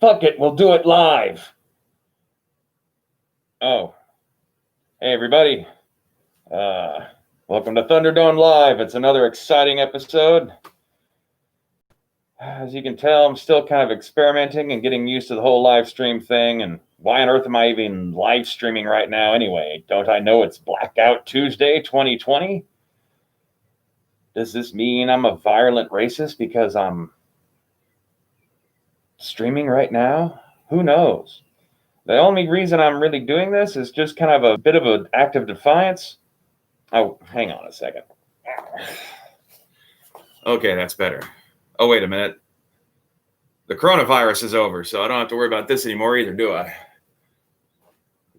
Fuck it, we'll do it live. Oh, hey everybody. Welcome to Thunderdome Live. It's another exciting episode. As you can tell, I'm still kind of experimenting and getting used to the whole live stream thing. And why on earth am I even live streaming right now anyway? Don't I know it's Blackout Tuesday 2020? Does this mean I'm a virulent racist because I'm streaming right now? Who knows? The only reason I'm really doing this is just kind of a bit of an act of defiance. Oh, hang on a second. Okay, that's better. Oh, wait a minute. The coronavirus is over, so I don't have to worry about this anymore either, do I?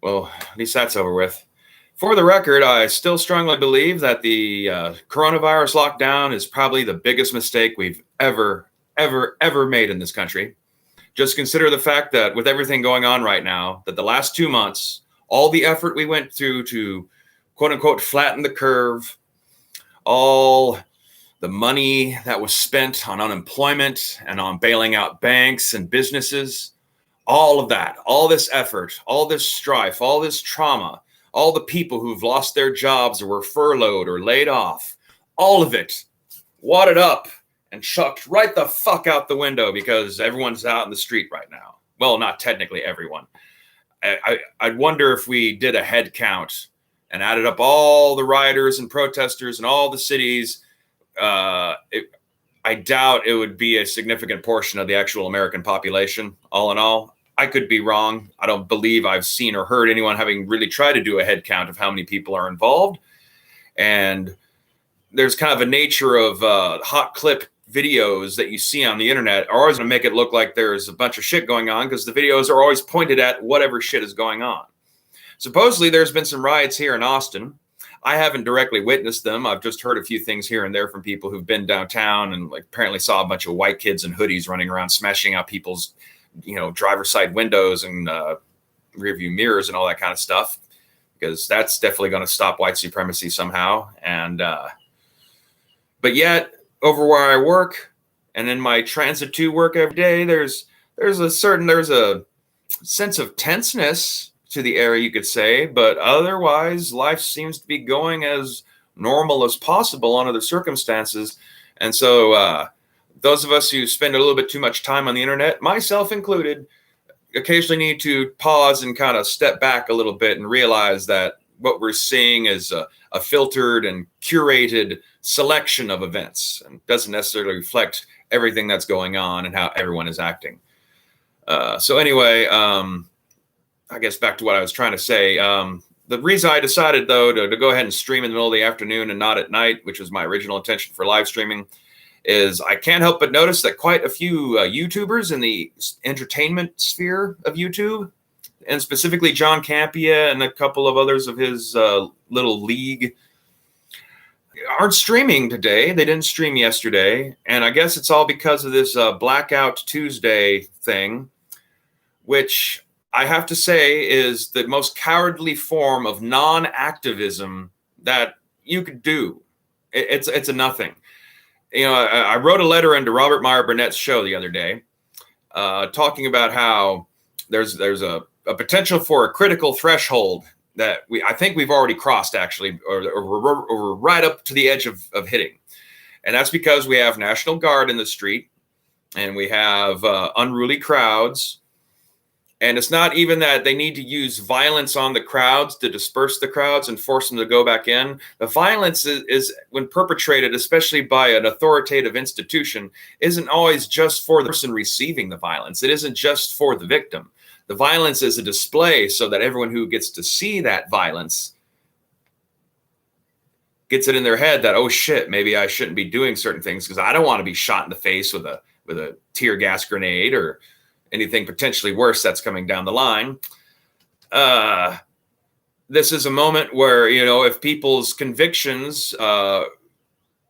Well, at least that's over with. For the record, I still strongly believe that the coronavirus lockdown is probably the biggest mistake we've ever made in this country. Just consider the fact that with everything going on right now, that the last 2 months, all the effort we went through to quote unquote flatten the curve, all the money that was spent on unemployment and on bailing out banks and businesses, all of that, all this effort, all this strife, all this trauma, all the people who've lost their jobs or were furloughed or laid off, all of it wadded up and chucked right the fuck out the window because everyone's out in the street right now. Well, not technically everyone. I'd wonder if we did a head count and added up all the rioters and protesters in all the cities. I doubt it would be a significant portion of the actual American population, all in all. I could be wrong. I don't believe I've seen or heard anyone having really tried to do a head count of how many people are involved. And there's kind of a nature of hot clip videos that you see on the internet are always going to make it look like there's a bunch of shit going on because the videos are always pointed at whatever shit is going on. Supposedly, there's been some riots here in Austin. I haven't directly witnessed them. I've just heard a few things here and there from people who've been downtown and like apparently saw a bunch of white kids in hoodies running around smashing out people's, driver's side windows and rearview mirrors and all that kind of stuff, because that's definitely going to stop white supremacy somehow. And but yet, over where I work and in my transit to work every day, there's a sense of tenseness to the area, you could say, but otherwise life seems to be going as normal as possible under the circumstances. And so those of us who spend a little bit too much time on the internet, myself included, occasionally need to pause and kind of step back a little bit and realize that what we're seeing is a filtered and curated selection of events and doesn't necessarily reflect everything that's going on and how everyone is acting. So anyway, I guess back to what I was trying to say. The reason I decided, though, to go ahead and stream in the middle of the afternoon and not at night, which was my original intention for live streaming, is I can't help but notice that quite a few YouTubers in the entertainment sphere of YouTube, and specifically John Campea and a couple of others of his little league, aren't streaming today. They didn't stream yesterday. And I guess it's all because of this Blackout Tuesday thing, which I have to say is the most cowardly form of non-activism that you could do. It's a nothing. I wrote a letter into Robert Meyer Burnett's show the other day, talking about how there's a potential for a critical threshold that I think we've already crossed, actually, or we're right up to the edge of hitting. And that's because we have National Guard in the street and we have unruly crowds. And it's not even that they need to use violence on the crowds to disperse the crowds and force them to go back in. The violence is when perpetrated, especially by an authoritative institution, isn't always just for the person receiving the violence. It isn't just for the victim. The violence is a display so that everyone who gets to see that violence gets it in their head that, oh shit, maybe I shouldn't be doing certain things because I don't want to be shot in the face with a tear gas grenade or anything potentially worse that's coming down the line. This is a moment where, if people's convictions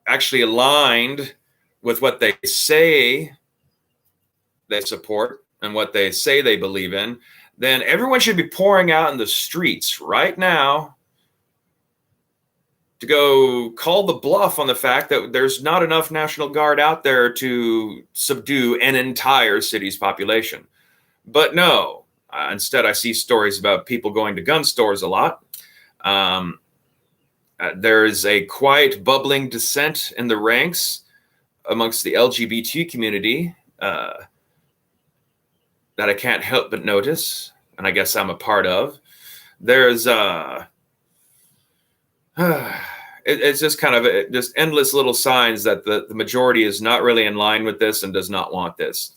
actually aligned with what they say they support and what they say they believe in, then everyone should be pouring out in the streets right now to go call the bluff on the fact that there's not enough National Guard out there to subdue an entire city's population. But no, instead I see stories about people going to gun stores a lot. There is a quiet bubbling dissent in the ranks amongst the LGBT community that I can't help but notice, and I guess I'm a part of. There's it's just kind of just endless little signs that the majority is not really in line with this and does not want this.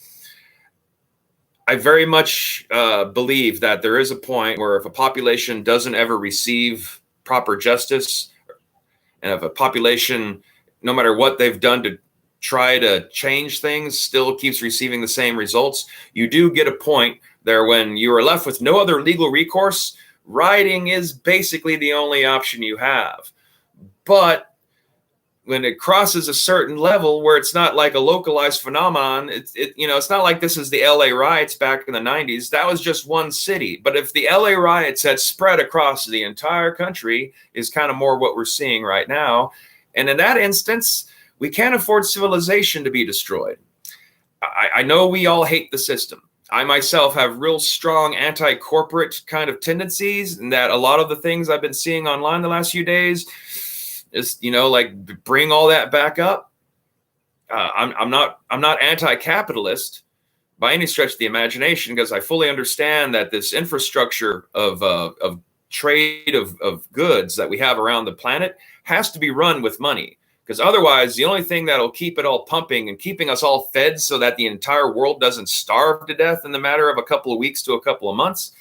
I very much believe that there is a point where if a population doesn't ever receive proper justice, and if a population, no matter what they've done to try to change things, still keeps receiving the same results, you do get a point there when you are left with no other legal recourse. Rioting is basically the only option you have. But when it crosses a certain level where it's not like a localized phenomenon, it's not like this is the LA riots back in the 90s. That was just one city. But if the LA riots had spread across the entire country, is kind of more what we're seeing right now. And in that instance, we can't afford civilization to be destroyed. I know we all hate the system. I myself have real strong anti-corporate kind of tendencies, and that a lot of the things I've been seeing online the last few days is, like bring all that back up. I'm not anti-capitalist by any stretch of the imagination, because I fully understand that this infrastructure of trade of goods that we have around the planet has to be run with money. Because otherwise, the only thing that'll keep it all pumping and keeping us all fed so that the entire world doesn't starve to death in the matter of a couple of weeks to a couple of months,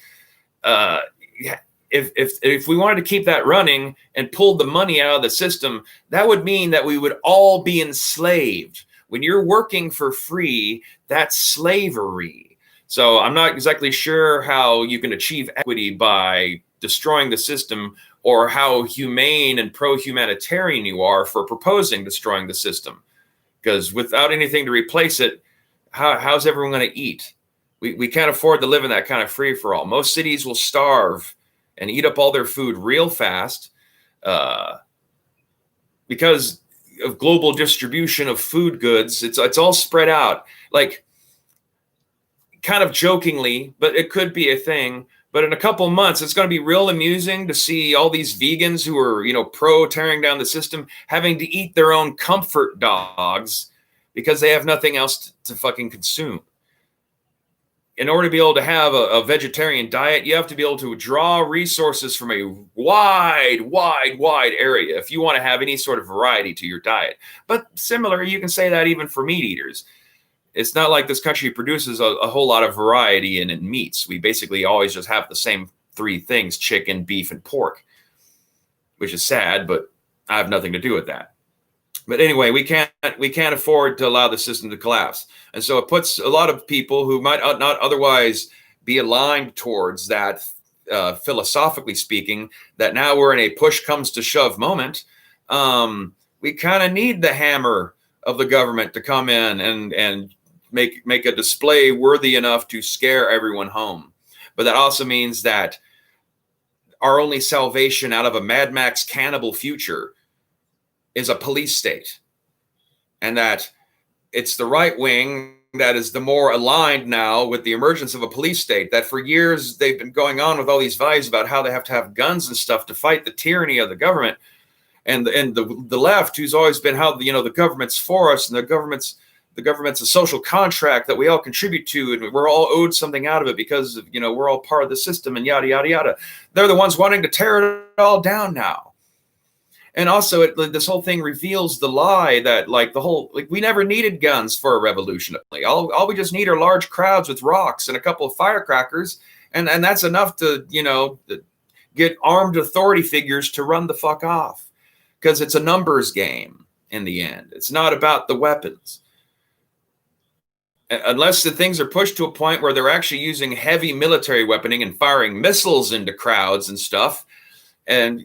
if we wanted to keep that running and pulled the money out of the system, that would mean that we would all be enslaved. When you're working for free, that's slavery. So I'm not exactly sure how you can achieve equity by destroying the system, or how humane and pro-humanitarian you are for proposing destroying the system. Because without anything to replace it, how's everyone going to eat? We can't afford to live in that kind of free-for-all. Most cities will starve and eat up all their food real fast because of global distribution of food goods. It's all spread out, like kind of jokingly, but it could be a thing. But in a couple of months, it's going to be real amusing to see all these vegans who are, pro tearing down the system having to eat their own comfort dogs because they have nothing else to fucking consume. In order to be able to have a vegetarian diet, you have to be able to draw resources from a wide area if you want to have any sort of variety to your diet. But similar, you can say that even for meat eaters. It's not like this country produces a whole lot of variety in meats. We basically always just have the same three things: chicken, beef, and pork, which is sad, but I have nothing to do with that. But anyway, we can't afford to allow the system to collapse. And so it puts a lot of people who might not otherwise be aligned towards that, philosophically speaking, that now we're in a push comes to shove moment. We kind of need the hammer of the government to come in and make a display worthy enough to scare everyone home. But that also means that our only salvation out of a Mad Max cannibal future is a police state. And that it's the right wing that is the more aligned now with the emergence of a police state, that for years they've been going on with all these values about how they have to have guns and stuff to fight the tyranny of the government. And the left, who's always been how the government's for us, and the government's a social contract that we all contribute to, and we're all owed something out of it because we're all part of the system, and yada yada yada. They're the ones wanting to tear it all down now. And also, this whole thing reveals the lie that we never needed guns for a revolution. All we just need are large crowds with rocks and a couple of firecrackers, and that's enough to get armed authority figures to run the fuck off. Because it's a numbers game in the end. It's not about the weapons. Unless the things are pushed to a point where they're actually using heavy military weaponing and firing missiles into crowds and stuff. And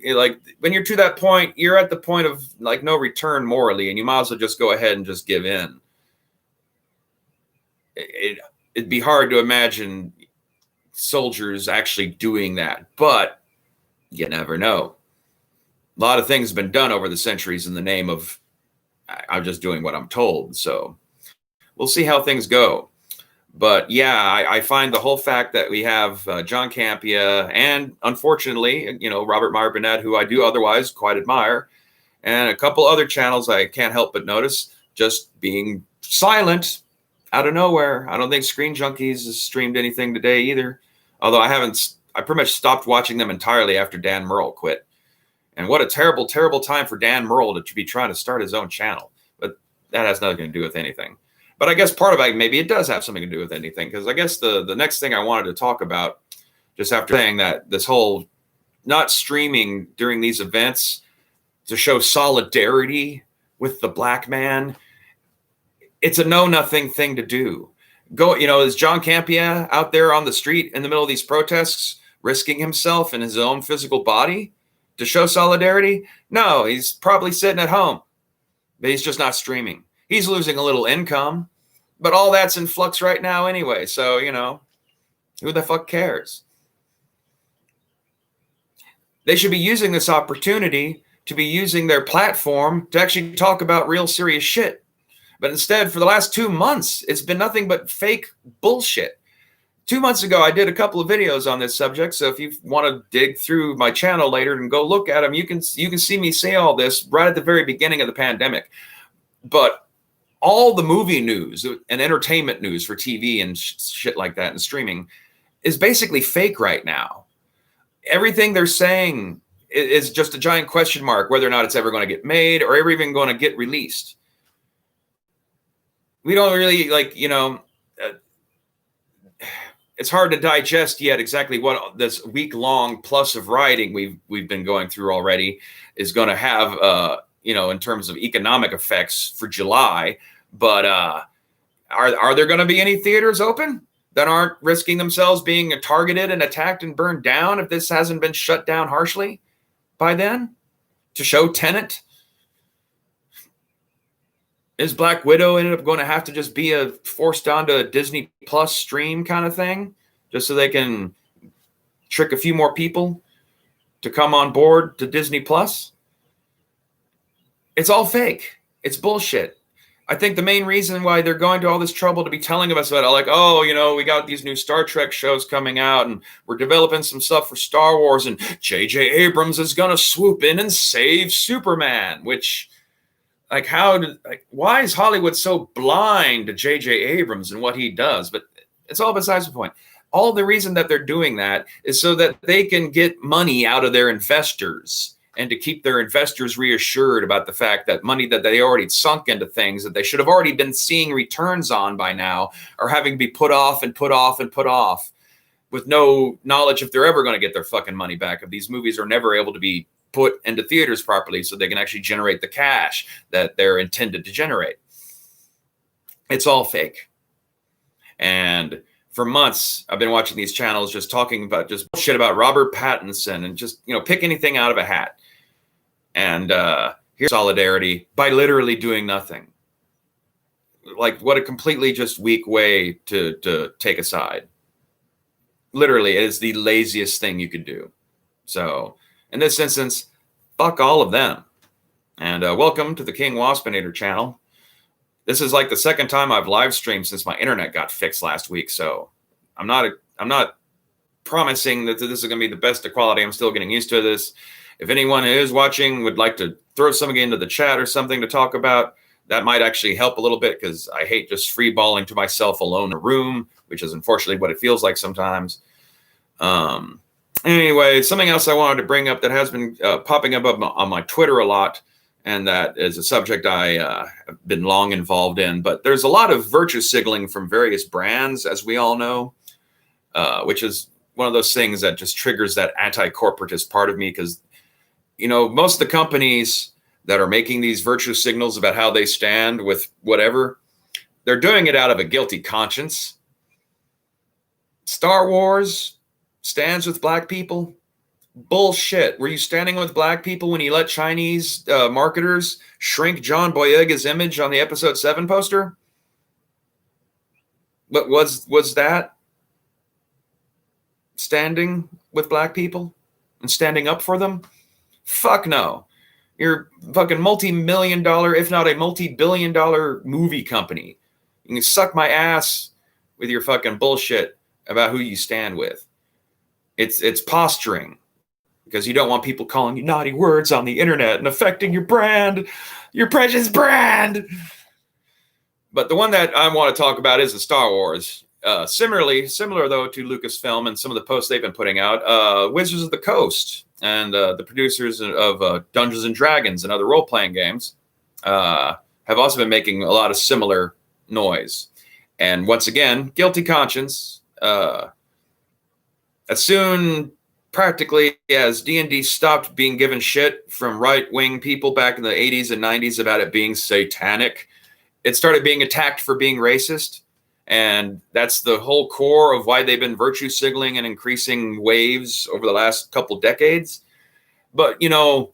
when you're to that point, you're at the point of no return morally, and you might as well just go ahead and just give in. It'd be hard to imagine soldiers actually doing that, but you never know. A lot of things have been done over the centuries in the name of I'm just doing what I'm told. So we'll see how things go. But yeah, I find the whole fact that we have John Campea and, unfortunately, Robert Meyer Burnett, who I do otherwise quite admire, and a couple other channels I can't help but notice just being silent out of nowhere. I don't think Screen Junkies has streamed anything today either, although I pretty much stopped watching them entirely after Dan Murrell quit. And what a terrible, terrible time for Dan Murrell to be trying to start his own channel. But that has nothing to do with anything. But I guess part of it, maybe it does have something to do with anything, because I guess the next thing I wanted to talk about, just after saying that this whole not streaming during these events to show solidarity with the black man, it's a know-nothing thing to do. Is John Campea out there on the street in the middle of these protests risking himself and his own physical body to show solidarity? No, he's probably sitting at home, but he's just not streaming. He's losing a little income, but all that's in flux right now anyway. So, who the fuck cares? They should be using this opportunity to be using their platform to actually talk about real serious shit. But instead, for the last 2 months, it's been nothing but fake bullshit. 2 months ago, I did a couple of videos on this subject. So if you want to dig through my channel later and go look at them, you can see me say all this right at the very beginning of the pandemic. But all the movie news and entertainment news for TV and shit like that and streaming is basically fake right now. Everything they're saying is just a giant question mark whether or not it's ever going to get made or ever even going to get released. We don't really it's hard to digest yet exactly what this week-long plus of writing we've been going through already is going to have, in terms of economic effects for July. But are there going to be any theaters open that aren't risking themselves being targeted and attacked and burned down if this hasn't been shut down harshly by then? To show Tenet? Is Black Widow ended up going to have to just be forced onto a Disney Plus stream kind of thing, just so they can trick a few more people to come on board to Disney Plus? It's all fake. It's bullshit. I think the main reason why they're going to all this trouble to be telling us about it, we got these new Star Trek shows coming out and we're developing some stuff for Star Wars and J.J. Abrams is going to swoop in and save Superman, which... why is Hollywood so blind to J.J. Abrams and what he does? But it's all besides the point. All the reason that they're doing that is so that they can get money out of their investors and to keep their investors reassured about the fact that money that they already sunk into things that they should have already been seeing returns on by now are having to be put off and put off and put off with no knowledge if they're ever going to get their fucking money back, if these movies are never able to be put into theaters properly so they can actually generate the cash that they're intended to generate. It's all fake. And for months, I've been watching these channels just talking about just bullshit about Robert Pattinson and just, pick anything out of a hat. And here's solidarity by literally doing nothing. What a completely just weak way to take a side. Literally, it is the laziest thing you could do. So... in this instance, fuck all of them. And welcome to the King Waspinator channel. This is the second time I've live streamed since my internet got fixed last week. So I'm not promising that this is going to be the best of quality. I'm still getting used to this. If anyone who is watching would like to throw something into the chat or something to talk about, that might actually help a little bit, because I hate just free balling to myself alone in a room, which is unfortunately what it feels like sometimes. Anyway, something else I wanted to bring up that has been popping up on my Twitter a lot, and that is a subject I have been long involved in. But there's a lot of virtue signaling from various brands, as we all know, which is one of those things that just triggers that anti-corporatist part of me, because, most of the companies that are making these virtue signals about how they stand with whatever, they're doing it out of a guilty conscience. Star Wars stands with black people? Bullshit. Were you standing with black people when you let Chinese marketers shrink John Boyega's image on the episode 7 poster? What was that standing with black people and standing up for them? Fuck no. You're fucking multi-million dollar, if not a multi-billion dollar movie company. You can suck my ass with your fucking bullshit about who you stand with. It's posturing because you don't want people calling you naughty words on the internet and affecting your brand, your precious brand. But the one that I want to talk about is the Star Wars. Similar though to Lucasfilm and some of the posts they've been putting out, Wizards of the Coast and the producers of Dungeons and Dragons and other role-playing games have also been making a lot of similar noise. And once again, guilty conscience. As soon practically as D&D stopped being given shit from right-wing people back in the 80s and 90s about it being satanic, it started being attacked for being racist. And that's the whole core of why they've been virtue signaling and increasing waves over the last couple decades. But, you know,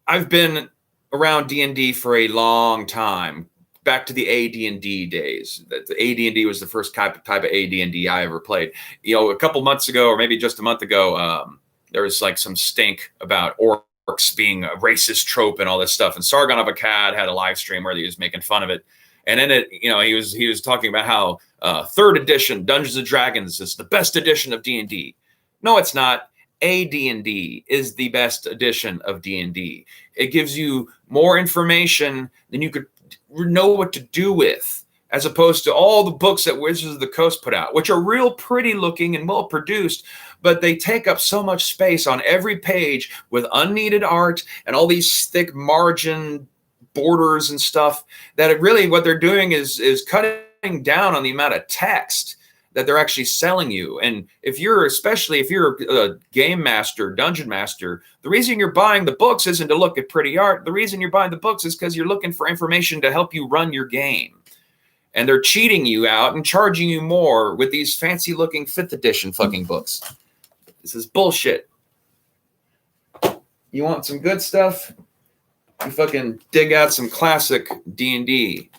I've been around D&D for a long time, back to the AD&D days. The AD&D was the first type of AD&D I ever played. You know, a couple months ago, or maybe just a month ago, there was like some stink about orcs being a racist trope and all this stuff. And Sargon of Akkad had a live stream where he was making fun of it. And in it, you know, he was talking about how 3rd edition Dungeons and Dragons is the best edition of D&D. No, it's not. AD&D is the best edition of D&D. It gives you more information than you could know what to do with, as opposed to all the books that Wizards of the Coast put out, which are real pretty looking and well produced, but they take up so much space on every page with unneeded art and all these thick margin borders and stuff that really what they're doing is cutting down on the amount of text that they're actually selling you. And especially if you're a game master, dungeon master, the reason you're buying the books isn't to look at pretty art. The reason you're buying the books is because you're looking for information to help you run your game. And they're cheating you out and charging you more with these fancy looking 5th edition fucking books. This is bullshit. You want some good stuff? You fucking dig out some classic D&D.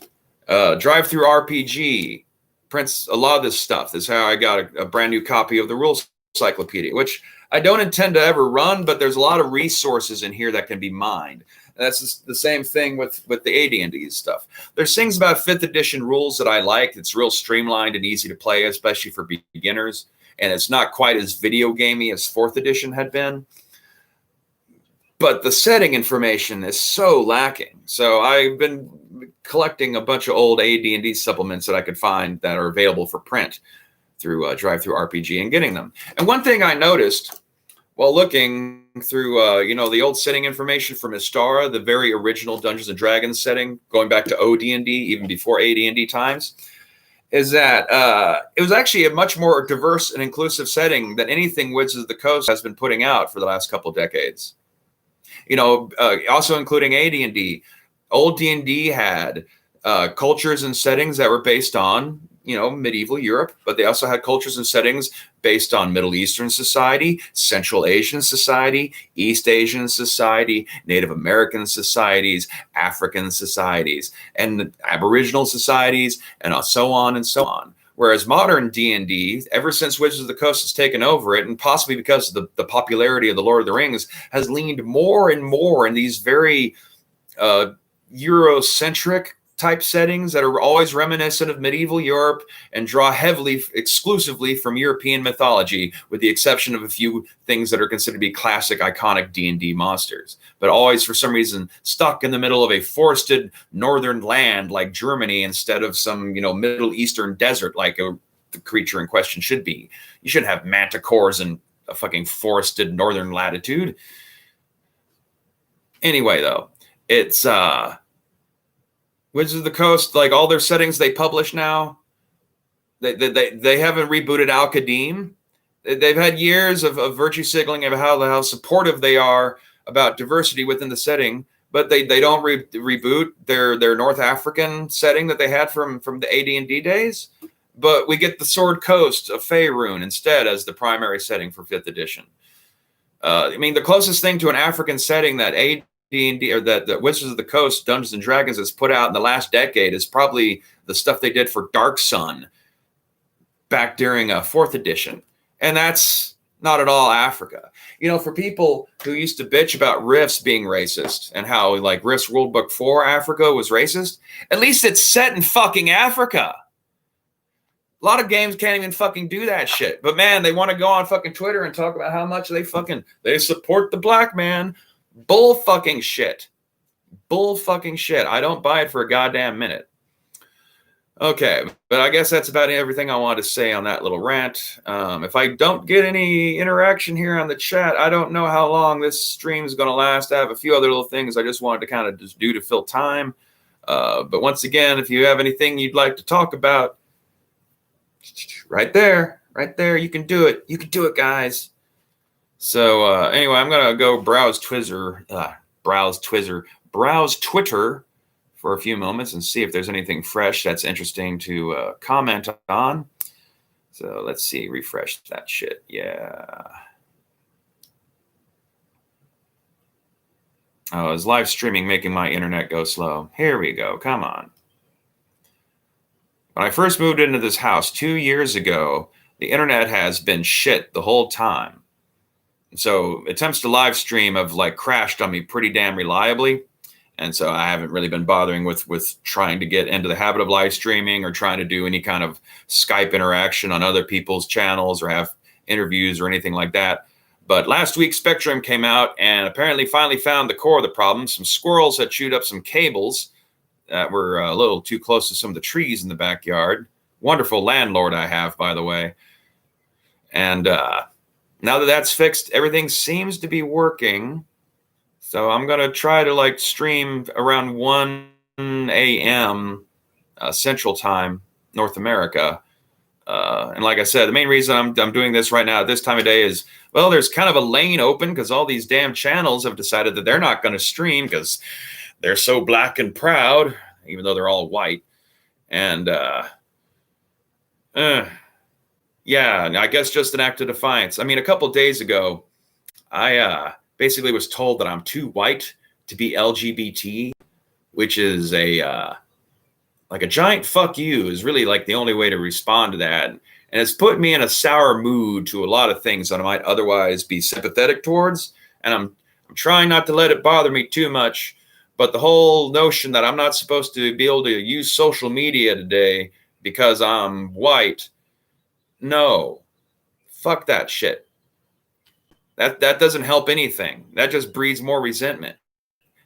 Drive-through RPG prints a lot of this stuff. This is how I got a brand new copy of the Rules Encyclopedia, which I don't intend to ever run, but there's a lot of resources in here that can be mined. And that's the same thing with the AD&D stuff. There's things about 5th edition rules that I like. It's real streamlined and easy to play, especially for beginners. And it's not quite as video gamey as 4th edition had been. But the setting information is so lacking. So I've been collecting a bunch of old AD&D supplements that I could find that are available for print through Drive-Through RPG and getting them. And one thing I noticed while looking through, the old setting information from Istara, the very original Dungeons and Dragons setting, going back to OD&D, even before AD&D times, is that it was actually a much more diverse and inclusive setting than anything Wizards of the Coast has been putting out for the last couple of decades. You know, also including AD&D. Old D&D had cultures and settings that were based on, medieval Europe, but they also had cultures and settings based on Middle Eastern society, Central Asian society, East Asian society, Native American societies, African societies, and Aboriginal societies, and so on and so on. Whereas modern D&D, ever since Wizards of the Coast has taken over it, and possibly because of the popularity of the Lord of the Rings, has leaned more and more in these very Eurocentric type settings that are always reminiscent of medieval Europe and draw heavily, exclusively from European mythology, with the exception of a few things that are considered to be classic, iconic D&D monsters, but always for some reason stuck in the middle of a forested northern land like Germany instead of some, Middle Eastern desert like the creature in question should be. You shouldn't have manticores in a fucking forested northern latitude. Anyway, though, it's Wizards of the Coast, like all their settings they publish now, they haven't rebooted Al-Qadim. They've had years of virtue signaling of how supportive they are about diversity within the setting, but they don't reboot their North African setting that they had from the AD&D days. But we get the Sword Coast of Faerun instead as the primary setting for 5th edition. The closest thing to an African setting that D&D or that Wizards of the Coast Dungeons and Dragons has put out in the last decade is probably the stuff they did for Dark Sun back during 4th edition. And that's not at all Africa. For people who used to bitch about Rift's being racist and how like Rift's World Book 4 Africa was racist, at least it's set in fucking Africa. A lot of games can't even fucking do that shit. But man, they want to go on fucking Twitter and talk about how much they support the black man. Bull fucking shit. Bull fucking shit. I don't buy it for a goddamn minute. Okay, but I guess that's about everything I wanted to say on that little rant. If I don't get any interaction here on the chat, I don't know how long this stream is going to last. I have a few other little things I just wanted to kind of just do to fill time. But once again, if you have anything you'd like to talk about, right there, you can do it. You can do it, guys. So anyway, I'm going to go browse Twitter for a few moments and see if there's anything fresh that's interesting to comment on. So let's see, refresh that shit. Yeah. Oh, is live streaming making my internet go slow? Here we go. Come on. When I first moved into this house 2 years ago, the internet has been shit the whole time. So attempts to live stream have like crashed on me pretty damn reliably. And so I haven't really been bothering with trying to get into the habit of live streaming or trying to do any kind of Skype interaction on other people's channels or have interviews or anything like that. But last week, Spectrum came out and apparently finally found the core of the problem. Some squirrels had chewed up some cables that were a little too close to some of the trees in the backyard. Wonderful landlord I have, by the way. And now that that's fixed, everything seems to be working. So I'm going to try to like stream around 1 a.m. Central Time, North America. And like I said, the main reason I'm doing this right now at this time of day is, well, there's kind of a lane open because all these damn channels have decided that they're not going to stream because they're so black and proud, even though they're all white. And yeah, I guess just an act of defiance. I mean, a couple of days ago, I basically was told that I'm too white to be LGBT, which is like a giant fuck you is really like the only way to respond to that. And it's put me in a sour mood to a lot of things that I might otherwise be sympathetic towards. And I'm trying not to let it bother me too much. But the whole notion that I'm not supposed to be able to use social media today because I'm white, no, fuck that shit. That doesn't help anything. That just breeds more resentment.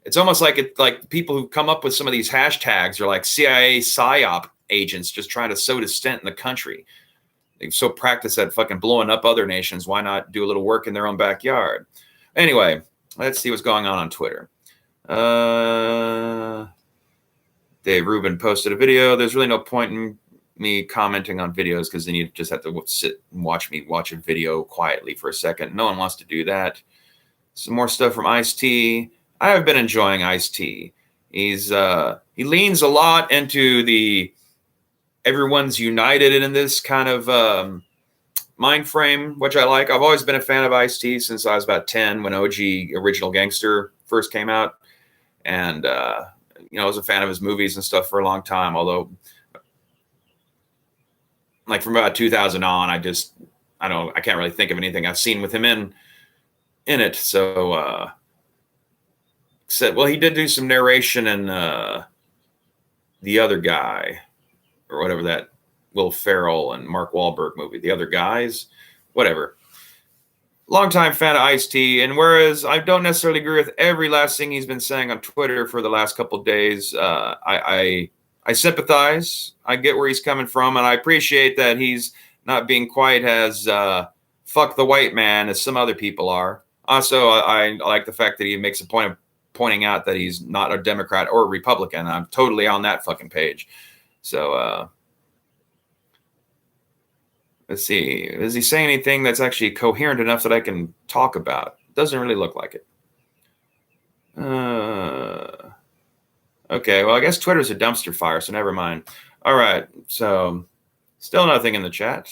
It's almost like people who come up with some of these hashtags are like CIA PSYOP agents just trying to sow dissent in the country. They've so practiced at fucking blowing up other nations. Why not do a little work in their own backyard? Anyway, let's see what's going on Twitter. Dave Rubin posted a video. There's really no point in me commenting on videos because then you just have to sit and watch me watch a video quietly for a second. No one wants to do that. Some more stuff from Ice-T. I have been enjoying Ice-T. He leans a lot into the everyone's united in this kind of mind frame, which I like. I've always been a fan of Ice-T since I was about 10 when OG Original Gangster first came out. And, I was a fan of his movies and stuff for a long time, although like from about 2000 on, I can't really think of anything I've seen with him in it. So, he did do some narration in The Other Guy or whatever that Will Ferrell and Mark Wahlberg movie, The Other Guys, whatever. Longtime fan of Ice-T, and whereas I don't necessarily agree with every last thing he's been saying on Twitter for the last couple of days, I sympathize. I get where he's coming from, and I appreciate that he's not being quite as fuck the white man as some other people are. Also, I like the fact that he makes a point of pointing out that he's not a Democrat or a Republican. I'm totally on that fucking page. So, let's see. Is he saying anything that's actually coherent enough that I can talk about? Doesn't really look like it. Okay, well, I guess Twitter's a dumpster fire, so never mind. All right, so still nothing in the chat.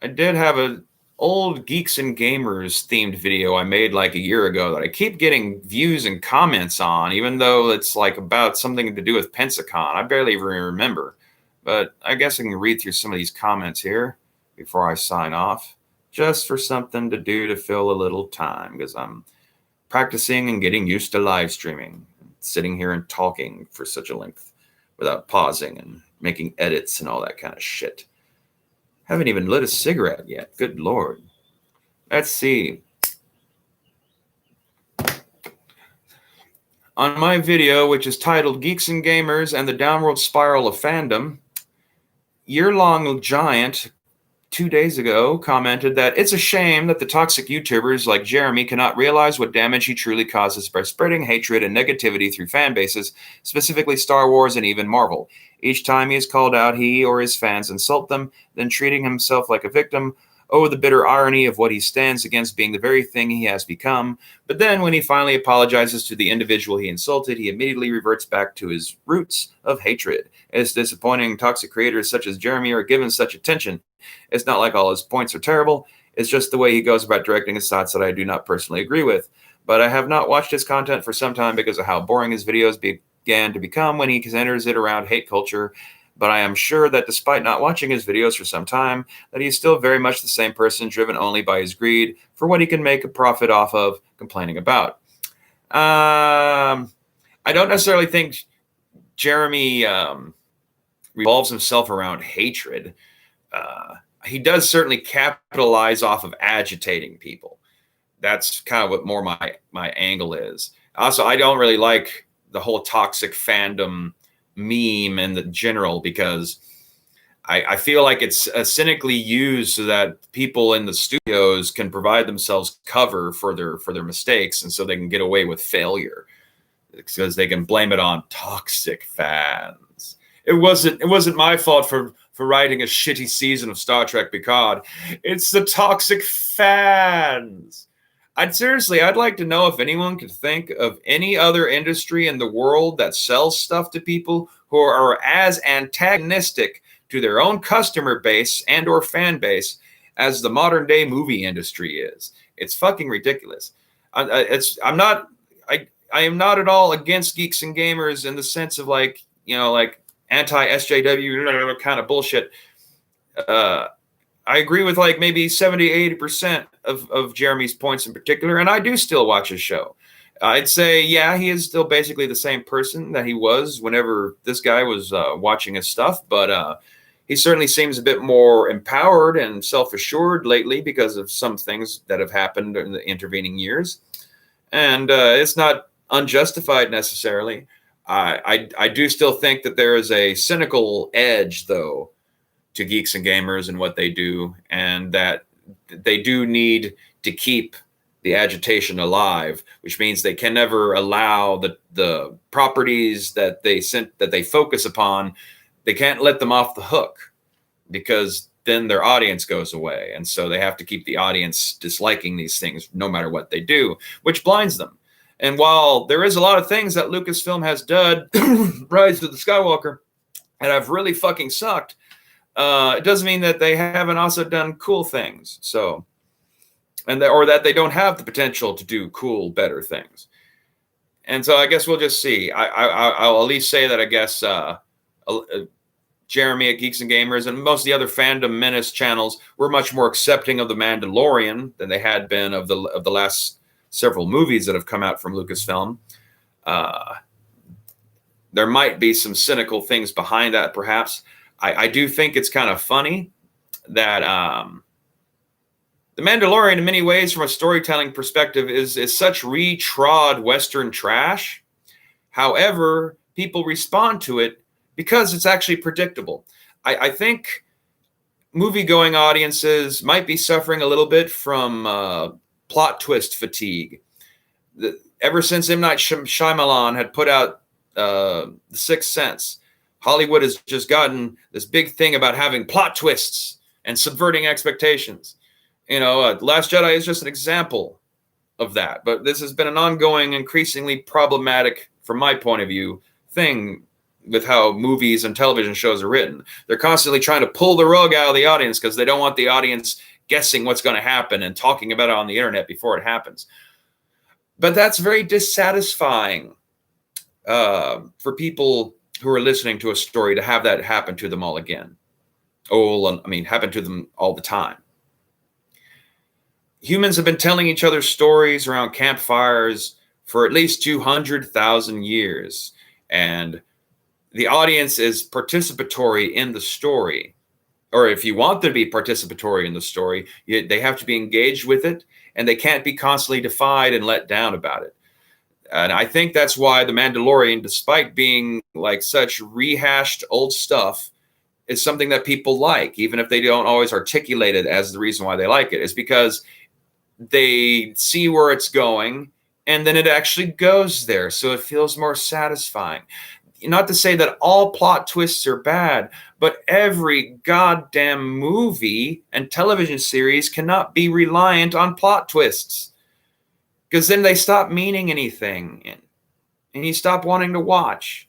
I did have an old Geeks and Gamers themed video I made like a year ago that I keep getting views and comments on, even though it's like about something to do with Pensacon. I barely even remember. But I guess I can read through some of these comments here before I sign off, just for something to do to fill a little time, because I'm practicing and getting used to live streaming, sitting here and talking for such a length without pausing and making edits and all that kind of shit. Haven't even lit a cigarette yet. Good Lord. Let's see. On my video, which is titled Geeks and Gamers and the Downward Spiral of Fandom, Year-Long Giant 2 days ago commented that it's a shame that the toxic YouTubers like Jeremy cannot realize what damage he truly causes by spreading hatred and negativity through fan bases, specifically Star Wars and even Marvel. Each time he is called out, he or his fans insult them, then treating himself like a victim. Oh, the bitter irony of what he stands against being the very thing he has become. But then when he finally apologizes to the individual he insulted, he immediately reverts back to his roots of hatred. It's disappointing toxic creators such as Jeremy are given such attention. It's not like all his points are terrible. It's just the way he goes about directing his thoughts that I do not personally agree with. But I have not watched his content for some time because of how boring his videos began to become when he centers it around hate culture. But I am sure that despite not watching his videos for some time, that he is still very much the same person, driven only by his greed for what he can make a profit off of complaining about. I don't necessarily think Jeremy revolves himself around hatred. He does certainly capitalize off of agitating people. That's kind of what more my angle is. Also, I don't really like the whole toxic fandom meme in the general because I feel like it's cynically used so that people in the studios can provide themselves cover for their mistakes, and so they can get away with failure because they can blame it on toxic fans. It wasn't my fault for writing a shitty season of Star Trek Picard. It's the toxic fans. I'd like to know if anyone could think of any other industry in the world that sells stuff to people who are as antagonistic to their own customer base and or fan base as the modern day movie industry is. It's fucking ridiculous. I am not at all against geeks and gamers in the sense of like anti-SJW kind of bullshit. I agree with like maybe 70-80% of Jeremy's points in particular, and I do still watch his show. I'd say, yeah, he is still basically the same person that he was whenever this guy was watching his stuff, but he certainly seems a bit more empowered and self-assured lately because of some things that have happened in the intervening years. And it's not unjustified necessarily. I do still think that there is a cynical edge, though, to geeks and gamers and what they do, and that they do need to keep the agitation alive, which means they can never allow the properties that they focus upon. They can't let them off the hook because then their audience goes away, and so they have to keep the audience disliking these things no matter what they do, which blinds them. And while there is a lot of things that Lucasfilm has done, Rise of the Skywalker, and have really fucking sucked, it doesn't mean that they haven't also done cool things. So, or that they don't have the potential to do cool, better things. And so I guess we'll just see. I'll at least say that I guess Jeremy at Geeks and Gamers and most of the other Fandom Menace channels were much more accepting of The Mandalorian than they had been of the last several movies that have come out from Lucasfilm. There might be some cynical things behind that, perhaps. I do think it's kind of funny that The Mandalorian, in many ways, from a storytelling perspective, is such retrod Western trash. However, people respond to it because it's actually predictable. I think movie-going audiences might be suffering a little bit from plot twist fatigue. Ever since M. Night Shyamalan had put out The Sixth Sense, Hollywood has just gotten this big thing about having plot twists and subverting expectations. Last Jedi is just an example of that. But this has been an ongoing, increasingly problematic, from my point of view, thing with how movies and television shows are written. They're constantly trying to pull the rug out of the audience because they don't want the audience guessing what's going to happen and talking about it on the internet before it happens. But that's very dissatisfying for people who are listening to a story to have that happen to them all again. Happen to them all the time. Humans have been telling each other stories around campfires for at least 200,000 years. And the audience is participatory in the story, or if you want them to be participatory in the story, they have to be engaged with it, and they can't be constantly defied and let down about it. And I think that's why The Mandalorian, despite being like such rehashed old stuff, is something that people like, even if they don't always articulate it as the reason why they like it. Is because they see where it's going, and then it actually goes there, so it feels more satisfying. Not to say that all plot twists are bad, but every goddamn movie and television series cannot be reliant on plot twists, because then they stop meaning anything, and you stop wanting to watch.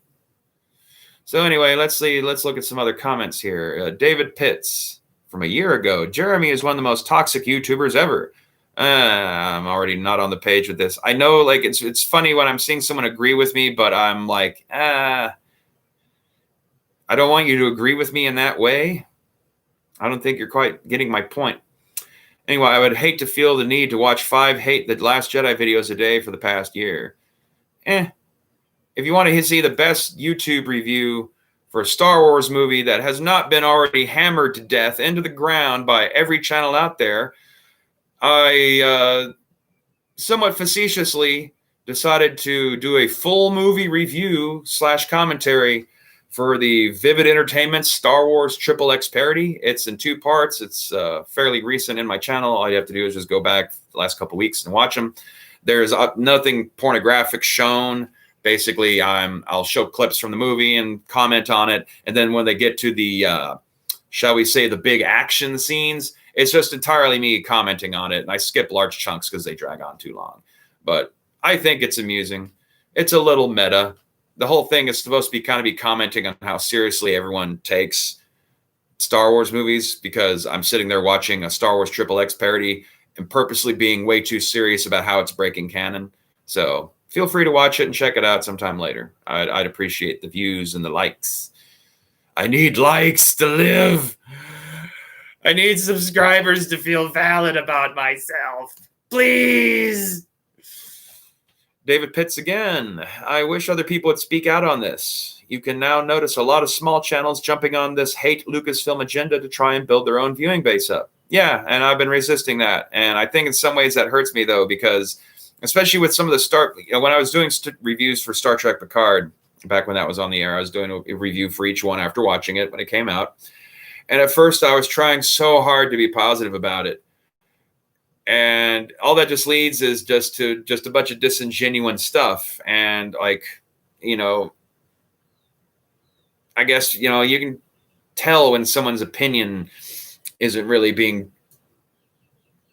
So anyway, let's look at some other comments here. David Pitts from a year ago. Jeremy is one of the most toxic YouTubers ever. I'm already not on the page with this. I know, like, it's funny when I'm seeing someone agree with me, but I'm like, I don't want you to agree with me in that way. I don't think you're quite getting my point. Anyway, I would hate to feel the need to watch 5 Hate the Last Jedi videos a day for the past year. If you want to see the best YouTube review for a Star Wars movie that has not been already hammered to death into the ground by every channel out there, I somewhat facetiously decided to do a full movie review / commentary for the Vivid Entertainment Star Wars XXX parody. It's in 2 parts. It's fairly recent in my channel. All you have to do is just go back the last couple weeks and watch them. There's nothing pornographic shown. Basically, I'll show clips from the movie and comment on it. And then when they get to the, shall we say, the big action scenes, it's just entirely me commenting on it. And I skip large chunks because they drag on too long. But I think it's amusing. It's a little meta. The whole thing is supposed to be commenting on how seriously everyone takes Star Wars movies, because I'm sitting there watching a Star Wars XXX parody and purposely being way too serious about how it's breaking canon. So feel free to watch it and check it out sometime later. I'd appreciate the views and the likes. I need likes to live. I need subscribers to feel valid about myself. Please. David Pitts again. I wish other people would speak out on this. You can now notice a lot of small channels jumping on this hate Lucasfilm agenda to try and build their own viewing base up. Yeah, and I've been resisting that. And I think in some ways that hurts me, though, because especially with some of the when I was doing reviews for Star Trek Picard, back when that was on the air, I was doing a review for each one after watching it when it came out. And at first I was trying so hard to be positive about it. And all that just leads is just a bunch of disingenuous stuff. And I guess, you can tell when someone's opinion isn't really being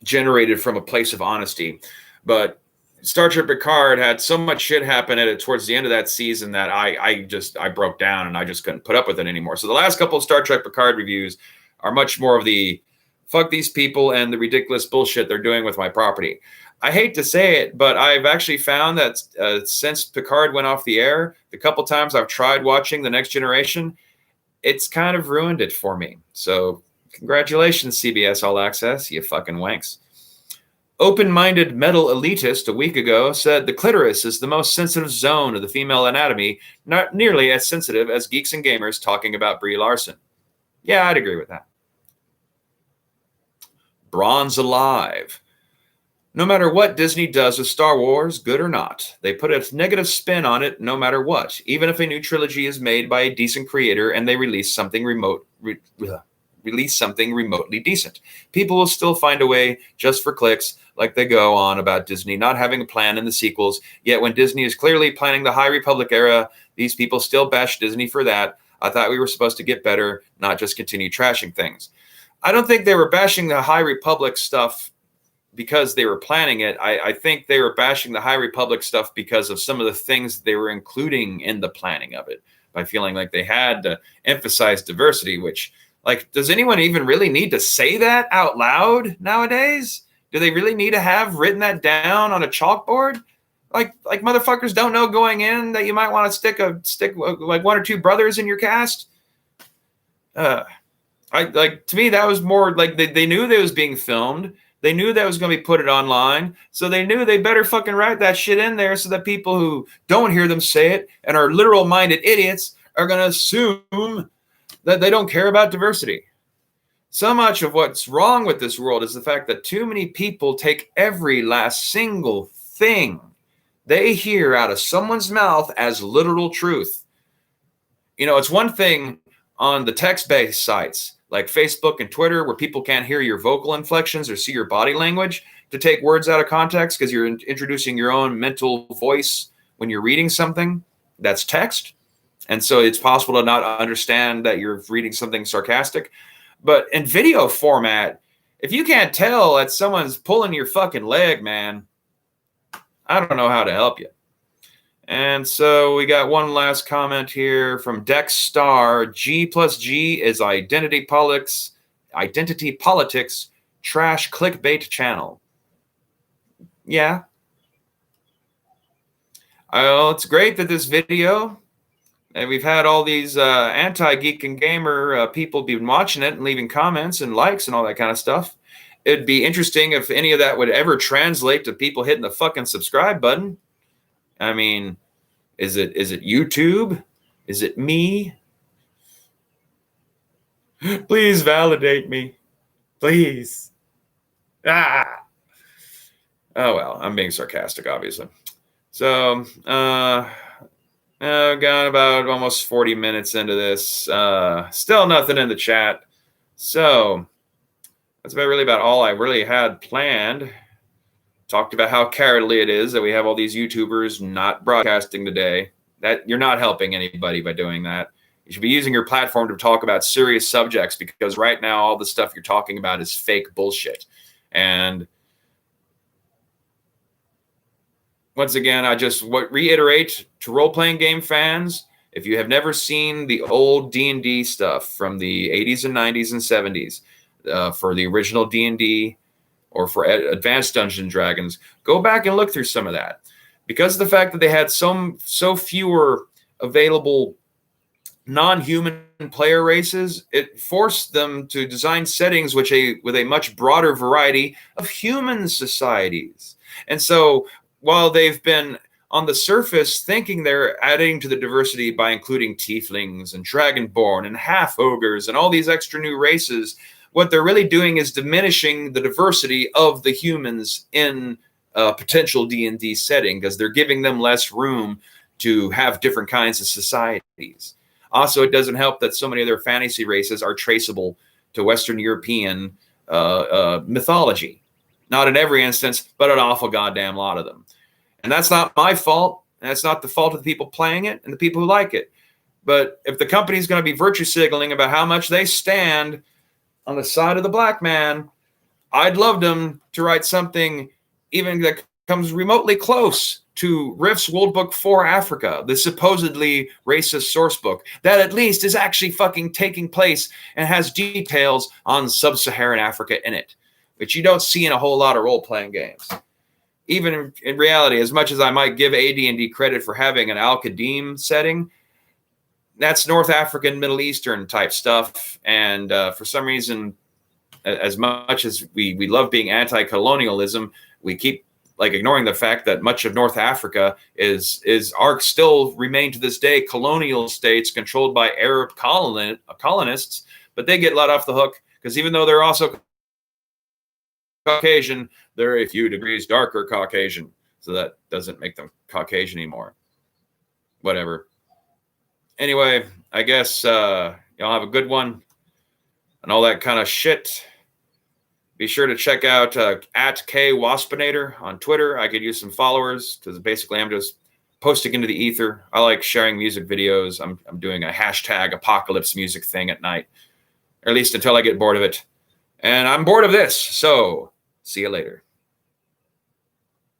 generated from a place of honesty. But Star Trek Picard had so much shit happen at it towards the end of that season that I broke down and I just couldn't put up with it anymore. So the last couple of Star Trek Picard reviews are much more of the fuck these people and the ridiculous bullshit they're doing with my property. I hate to say it, but I've actually found that since Picard went off the air, the couple times I've tried watching The Next Generation, it's kind of ruined it for me. So congratulations, CBS All Access, you fucking wanks. Open-minded metal elitist a week ago said the clitoris is the most sensitive zone of the female anatomy, not nearly as sensitive as geeks and gamers talking about Brie Larson. Yeah, I'd agree with that. Bronze Alive. No matter what Disney does with Star Wars, good or not, they put a negative spin on it no matter what, even if a new trilogy is made by a decent creator and they release something remotely decent. People will still find a way just for clicks, like they go on about Disney not having a plan in the sequels, yet when Disney is clearly planning the High Republic era, these people still bash Disney for that. I thought we were supposed to get better, not just continue trashing things. I don't think they were bashing the High Republic stuff because they were planning it. I think they were bashing the High Republic stuff because of some of the things they were including in the planning of it, by feeling like they had to emphasize diversity, which, does anyone even really need to say that out loud nowadays? Do they really need to have written that down on a chalkboard? Like motherfuckers don't know going in that you might want to stick like 1 or 2 brothers in your cast? To me, that was more like they knew that was being filmed. They knew that was going to be put it online. So they knew they better fucking write that shit in there so that people who don't hear them say it and are literal minded idiots are going to assume that they don't care about diversity. So much of what's wrong with this world is the fact that too many people take every last single thing they hear out of someone's mouth as literal truth. You know, it's one thing on the text-based sites like Facebook and Twitter where people can't hear your vocal inflections or see your body language to take words out of context because you're introducing your own mental voice when you're reading something that's text. And so it's possible to not understand that you're reading something sarcastic. But in video format, if you can't tell that someone's pulling your fucking leg, man, I don't know how to help you. And so we got one last comment here from Dex Star. G plus G is identity politics, trash clickbait channel. Yeah. It's great that this video, and we've had all these anti-geek and gamer people been watching it and leaving comments and likes and all that kind of stuff. It'd be interesting if any of that would ever translate to people hitting the fucking subscribe button. I mean, is it YouTube? Is it me? Please validate me. Please. Oh, well, I'm being sarcastic, obviously. So, got about almost 40 minutes into this. Still nothing in the chat. So that's about all I really had planned. Talked about how cowardly it is that we have all these YouTubers not broadcasting today. That you're not helping anybody by doing that. You should be using your platform to talk about serious subjects because right now all the stuff you're talking about is fake bullshit. And once again, I just reiterate to role-playing game fans, if you have never seen the old D&D stuff from the 80s and 90s and 70s, for the original D&D or for Advanced Dungeons and Dragons, go back and look through some of that. Because of the fact that they had so fewer available non-human player races, it forced them to design settings with a much broader variety of human societies. And so while they've been on the surface thinking they're adding to the diversity by including tieflings and dragonborn and half ogres and all these extra new races, what they're really doing is diminishing the diversity of the humans in a potential D&D setting because they're giving them less room to have different kinds of societies. Also, it doesn't help that so many of their fantasy races are traceable to Western European mythology. Not in every instance, but an awful goddamn lot of them. And that's not my fault. And that's not the fault of the people playing it and the people who like it. But if the company's going to be virtue signaling about how much they stand on the side of the black man, I'd love them to write something even that comes remotely close to Rift's World Book 4 Africa, the supposedly racist source book, that at least is actually fucking taking place and has details on sub-Saharan Africa in it, which you don't see in a whole lot of role-playing games. Even in reality, as much as I might give AD&D credit for having an Al-Qadim setting, that's North African, Middle Eastern type stuff. And for some reason, as much as we love being anti-colonialism, we keep ignoring the fact that much of North Africa are still remain to this day colonial states controlled by Arab colonists, but they get let off the hook because even though they're also Caucasian, they're a few degrees darker Caucasian. So that doesn't make them Caucasian anymore. Whatever. Anyway, I guess y'all have a good one and all that kind of shit. Be sure to check out at KWaspinator on Twitter. I could use some followers because basically I'm just posting into the ether. I like sharing music videos. I'm doing a hashtag apocalypse music thing at night, or at least until I get bored of it. And I'm bored of this, so see you later.